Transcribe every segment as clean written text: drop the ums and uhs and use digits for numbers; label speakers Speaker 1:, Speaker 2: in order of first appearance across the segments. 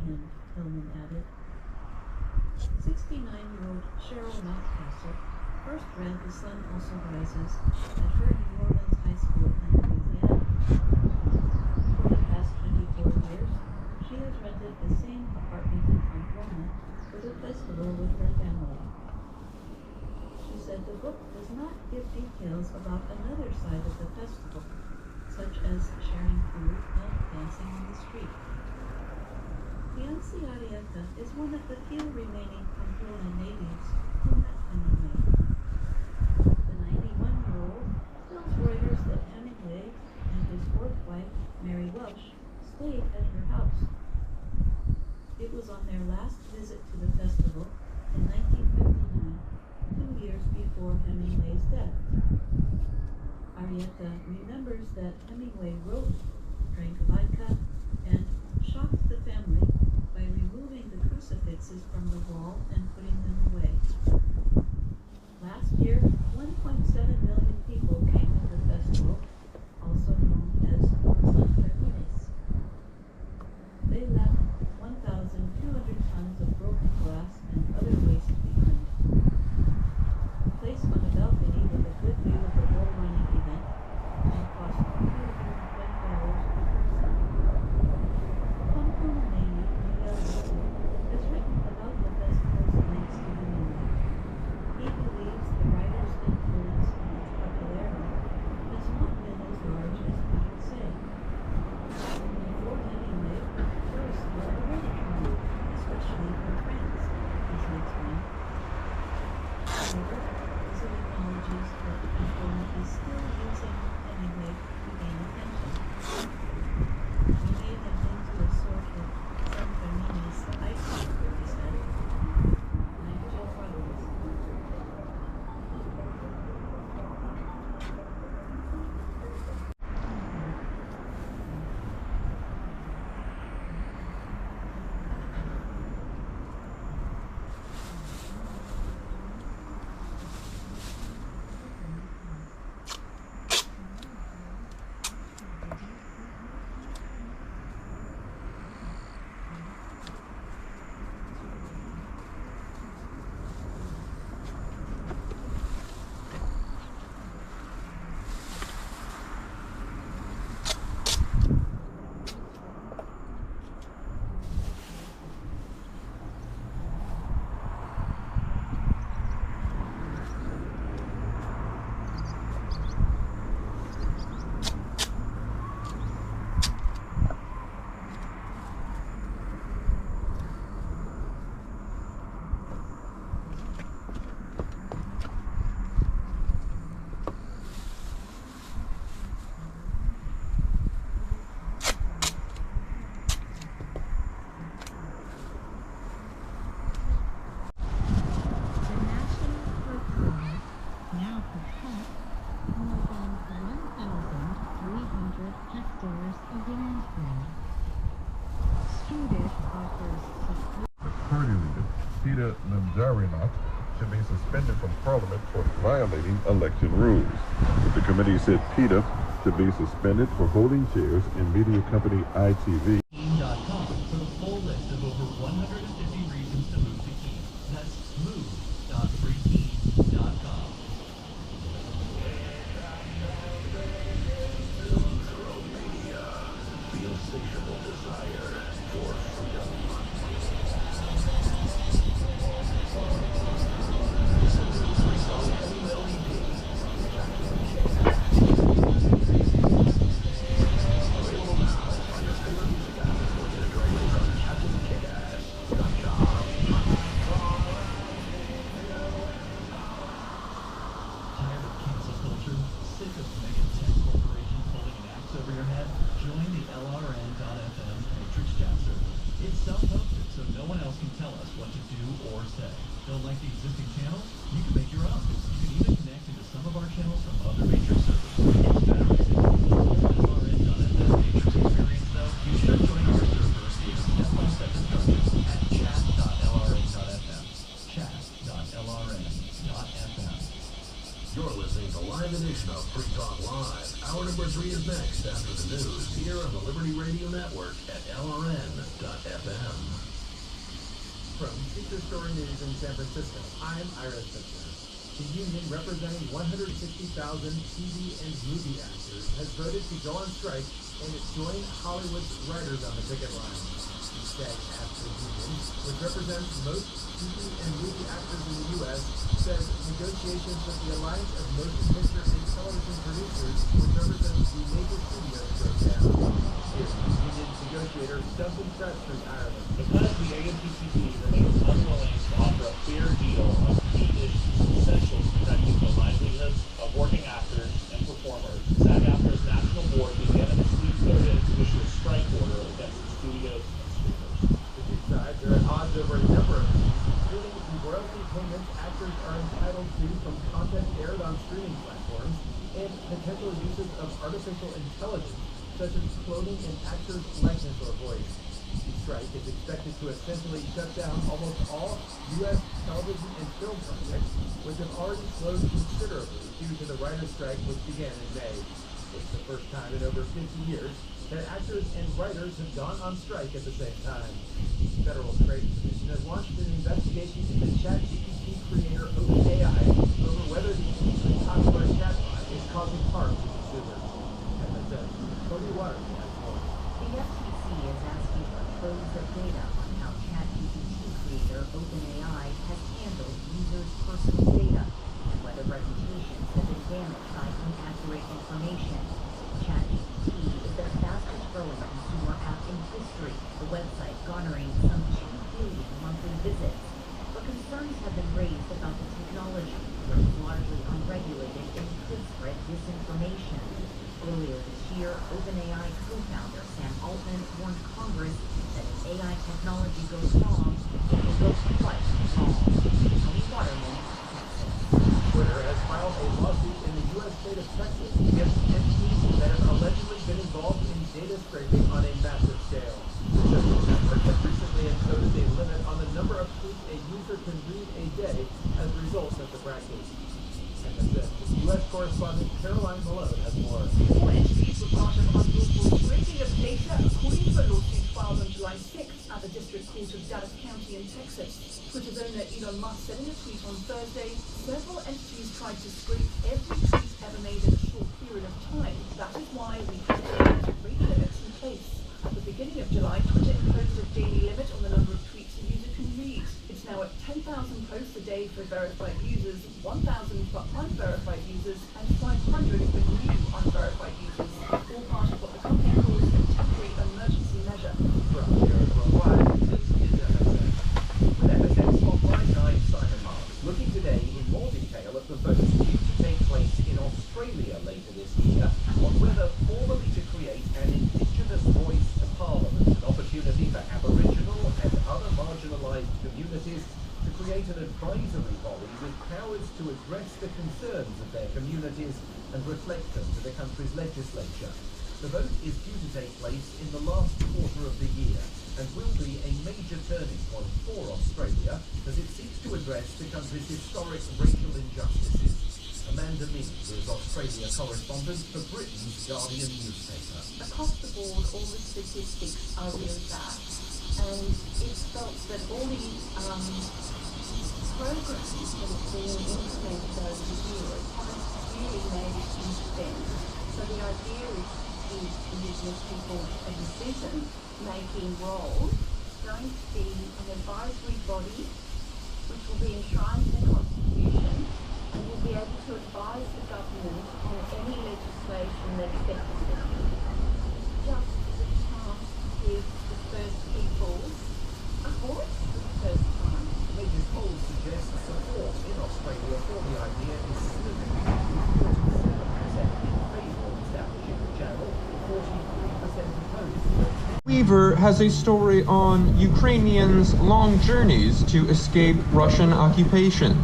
Speaker 1: him, Hillman added. 69-year-old Cheryl Mountcastle first read The Sun Also Rises at her New Orleans high school in Louisiana. For the past 24 years, she has rented the same apartment in Pomona for the festival with her family. She said the book does not give details about another side of the festival, such as sharing food and dancing on the street. Fiancé Arietta is one of the few remaining Pamplona natives who met Hemingway. The 91-year-old tells Reuters that Hemingway and his fourth wife, Mary Welsh, stayed at her house. It was on their last visit to the festival in 1959, 2 years before Hemingway's death. Arietta remembers that Hemingway wrote, drank vodka, and shocked the family by removing the crucifixes from the wall and putting them away. Last year, 1.7 million people came to the festival, also known as San Fermines. They left 1,200 tons of broken glass and other waste behind. Placed on a balcony with a good view of the bull running event and cost $220 per person. Pamplona native Miguel Russo has written about the festival's links to Hemingway. He believes the writer's influence and its popularity has not been as large as people say. Before Hemingway, tourists were already coming, especially from France, as he explained. However, Russo acknowledges that Pamplona is still using Hemingway to gain attention. We may have been to a sort of San Fermines ice cream, he said. I'm Jill Brothers.
Speaker 2: Peter Nanjarinat should be suspended from Parliament for violating election rules. The committee said Peter should be suspended for holding shares in media company ITV.
Speaker 3: Keene.com for the full list of over 150 reasons to move to Keene. That's move.freekeene.com. The insatiable desire for freedom.
Speaker 4: You're listening to Live live edition of Free Talk Live. Hour number 3 is next after the news here on the Liberty Radio Network at LRN.FM.
Speaker 5: From Feature Story News in San Francisco, I'm Ira Spencer. The union representing 160,000 TV and movie actors has voted to go on strike and join Hollywood's writers on the picket line. The SAG-AFTRA union, which represents most TV and movie actors in the U.S., says negotiations with the Alliance of Motion Picture and Television Producers, which represents the major studios, broke down. Here's union negotiator Duncan Stratford, Ireland.
Speaker 6: Because the AMPTP remains unwilling to offer a fair deal on key issues essential to protecting the livelihoods of working actors and performers, SAG-AFTRA's national board unanimously voted to issue a strike order against the studios and streamers.
Speaker 5: The two sides are at odds over a number of issues, including the royalty payments actors are entitled to from content aired on streaming platforms and potential uses of artificial intelligence, such as cloning an actor's likeness or voice. The strike is expected to essentially shut down almost all U.S. television and film projects, which have already slowed considerably due to the writer's strike, which began in May. It's the first time in over 50 years that actors and writers have gone on strike at the same time. The Federal Trade Commission has launched an investigation into ChatGPT creator OpenAI over whether the hugely popular chatbot is causing harm to consumers. MSN, Cody Waters has more.
Speaker 7: The FTC is asking for troves of data on how ChatGPT creator OpenAI has handled users' personal data and whether reputations have been damaged by inaccurate information. ChatGPT is their fastest growing consumer app in history, the website garnering some 2 billion monthly visits. But concerns have been raised about the technology, where it's largely unregulated and could spread disinformation. Earlier this year, OpenAI co-founder Sam Altman warned Congress that if AI technology goes wrong, it will go quite wrong. Tony Waterman, Texas.
Speaker 5: Twitter has filed a lawsuit in the U.S. state of Texas against entities that have allegedly been involved in data scraping on a massive scale. The social network has recently imposed a limit on the number of tweets a user can read a day as a result of the practice. U.S. correspondent Caroline Malone has more.
Speaker 8: Four entities were part of unlawful scraping of data, according to a lawsuit filed on July 6th at the District Court of Dallas County in Texas. Twitter's owner Elon Musk said in a tweet on Thursday, several entities tried to scrape every tweet ever made in a short period of time. That is why we have rate limits in place. At the beginning of July, Twitter imposed a daily limit on the number of tweets a user can read. It's now at 10,000 posts a day for verified users, 1,000 for unverified users, and 500 for new unverified users. All part of what the company calls a temporary emergency measure.
Speaker 5: From Europe Worldwide, this is MSN. With MSN Spotlight, I'm Simon Hart, looking today in more detail at the vote due to take place in Australia later this year on whether formally to create an Indigenous voice to Parliament, an opportunity for Aboriginal and other marginalised communities to create an advisory body with powers to address the concerns of their communities and reflect them to the country's legislature. The vote is due to take place in the last quarter of the year and will be a major turning point for Australia as it seeks to address the country's historic racial injustices. Amanda Lee is Australia correspondent for Britain's Guardian newspaper.
Speaker 9: Across the board, all the statistics are really bad, and it's felt that all these programs that have been implemented over the years haven't really made a huge dent. So the idea is Indigenous people a decision-making role going to be an advisory body which will be enshrined in the Constitution and will be able to advise the government on any legislation that's necessary. Just as a chance to give the First Peoples a voice for the first time.
Speaker 5: Major polls suggest support in Australia for the idea is slipping to 47% in favour of establishing the channel, 43% opposed.
Speaker 10: Weaver has a story on Ukrainians' long journeys to escape Russian occupation.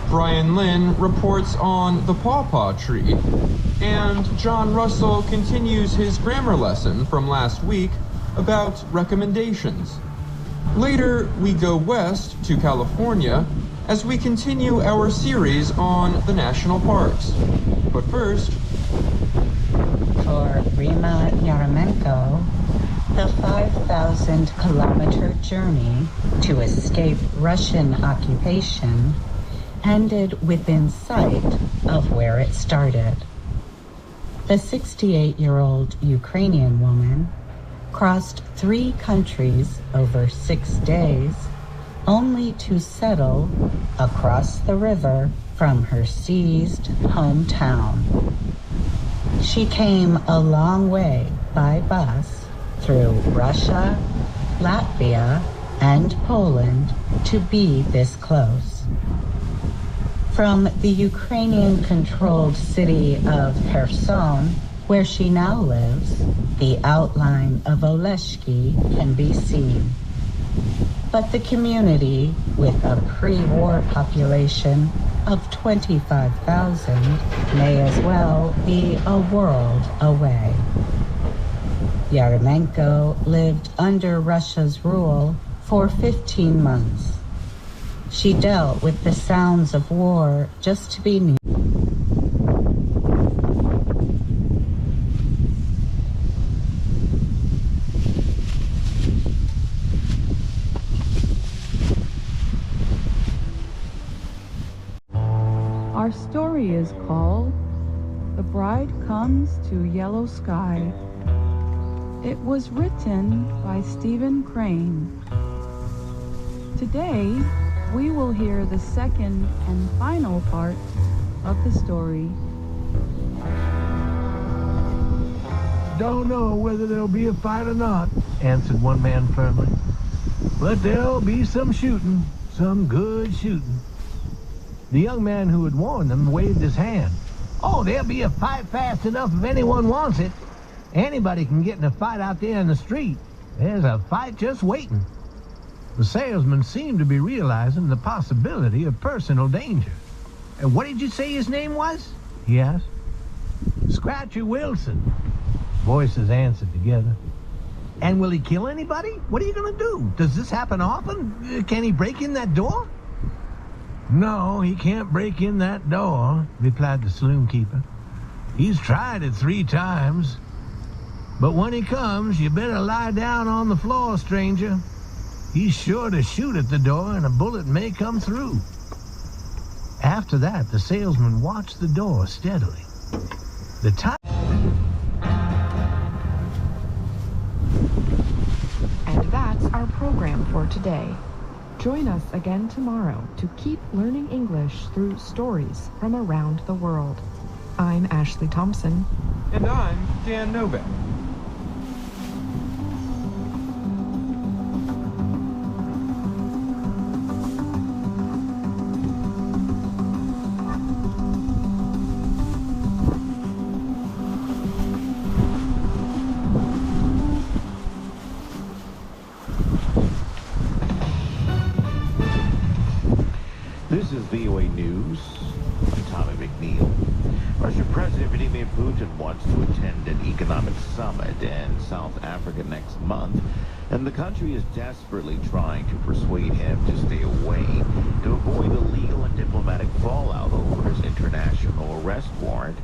Speaker 10: Brian Lynn reports on the pawpaw tree, and John Russell continues his grammar lesson from last week about recommendations. Later, we go west to California as we continue our series on the national parks. But first,
Speaker 11: for Rima Yaremenko, the 5,000-kilometer journey to escape Russian occupation ended within sight of where it started. The 68-year-old Ukrainian woman crossed 3 countries over 6 days, only to settle across the river from her seized hometown. She came a long way by bus through Russia, Latvia, and Poland to be this close. From the Ukrainian-controlled city of Kherson, where she now lives, the outline of Oleshki can be seen. But the community, with a pre-war population of 25,000, may as well be a world away. Yaremenko lived under Russia's rule for 15 months. She dealt with the sounds of war just to be near.
Speaker 8: Our story is called The Bride Comes to Yellow Sky. It was written by Stephen Crane. Today, we will hear the second and final part of the story.
Speaker 12: Don't know whether there'll be a fight or not, answered one man firmly. But there'll be some shooting, some good shooting. The young man who had warned them waved his hand. Oh, there'll be a fight fast enough if anyone wants it. Anybody can get in a fight out there in the street. There's a fight just waiting. The salesman seemed to be realizing the possibility of personal danger. And what did you say his name was? He asked. Scratchy Wilson. Voices answered together. And will he kill anybody? What are you going to do? Does this happen often? Can he break in that door? No, he can't break in that door, replied the saloon keeper. He's tried it 3 times. But when he comes, you better lie down on the floor, stranger. He's sure to shoot at the door and a bullet may come through. After that, the salesman watched the door steadily. The time...
Speaker 13: And that's our program for today. Join us again tomorrow to keep learning English through stories from around the world. I'm Ashley Thompson.
Speaker 10: and I'm Dan Novak.
Speaker 14: This is VOA News. I'm Tommy McNeil. Russian President Vladimir Putin wants to attend an economic summit in South Africa next month, and the country is desperately trying to persuade him to stay away to avoid the legal and diplomatic fallout over his international arrest warrant.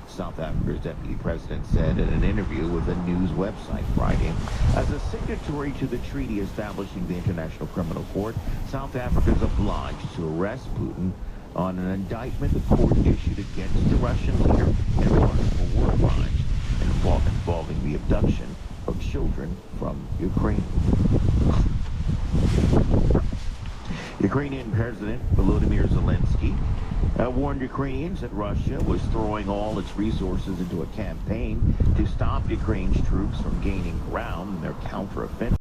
Speaker 14: South Africa's deputy president said in an interview with a news website Friday, as a signatory to the treaty establishing the International Criminal Court, South Africa is obliged to arrest Putin on an indictment the court issued against the Russian leader in multiple war crimes involving the abduction of children from Ukraine. Ukrainian President Volodymyr Zelensky warned Ukrainians that Russia was throwing all its resources into a campaign to stop Ukraine's troops from gaining ground in their counteroffensive.